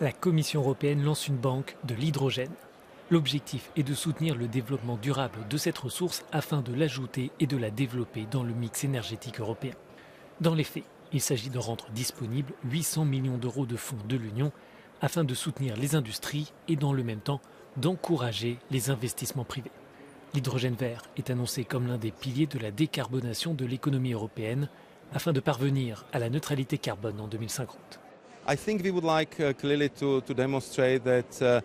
La Commission européenne lance une banque de l'hydrogène. L'objectif est de soutenir le développement durable de cette ressource afin de l'ajouter et de la développer dans le mix énergétique européen. Dans les faits, il s'agit de rendre disponibles 800 millions d'euros de fonds de l'Union afin de soutenir les industries et dans le même temps d'encourager les investissements privés. L'hydrogène vert est annoncé comme l'un des piliers de la décarbonation de l'économie européenne afin de parvenir à la neutralité carbone en 2050. I think we would like clearly to demonstrate that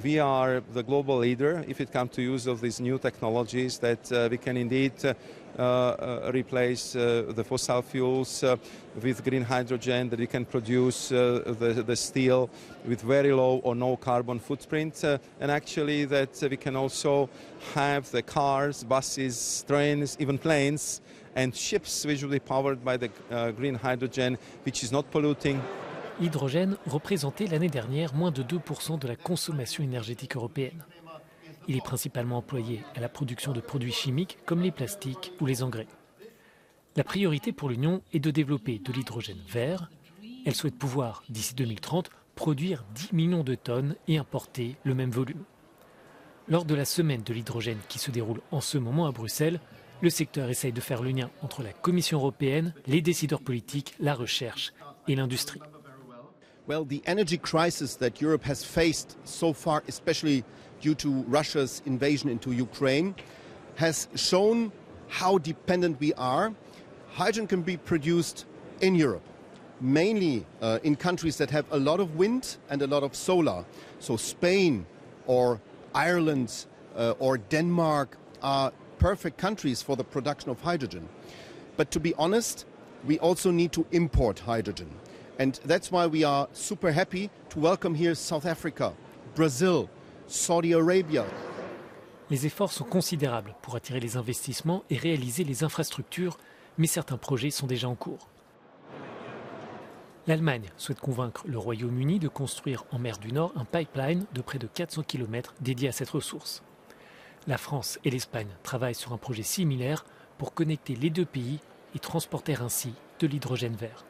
we are the global leader if it comes to use of these new technologies, that we can indeed replace the fossil fuels with green hydrogen, that we can produce the steel with very low or no carbon footprint, and actually that we can also have the cars, buses, trains, even planes and ships which will be powered by the green hydrogen, which is not polluting. L'hydrogène représentait l'année dernière moins de 2% de la consommation énergétique européenne. Il est principalement employé à la production de produits chimiques comme les plastiques ou les engrais. La priorité pour l'Union est de développer de l'hydrogène vert. Elle souhaite pouvoir, d'ici 2030, produire 10 millions de tonnes et importer le même volume. Lors de la semaine de l'hydrogène qui se déroule en ce moment à Bruxelles, le secteur essaye de faire le lien entre la Commission européenne, les décideurs politiques, la recherche et l'industrie. Well, the energy crisis that Europe has faced so far, especially due to Russia's invasion into Ukraine, has shown how dependent we are. Hydrogen can be produced in Europe, mainly in countries that have a lot of wind and a lot of solar. So Spain or Ireland or Denmark are perfect countries for the production of hydrogen. But to be honest, we also need to import hydrogen. And that's why we are super happy to welcome here South Africa, Brazil, Saudi Arabia. Les efforts sont considérables pour attirer les investissements et réaliser les infrastructures, mais certains projets sont déjà en cours. L'Allemagne souhaite convaincre le Royaume-Uni de construire en mer du Nord un pipeline de près de 400 km dédié à cette ressource. La France et l'Espagne travaillent sur un projet similaire pour connecter les deux pays et transporter ainsi de l'hydrogène vert.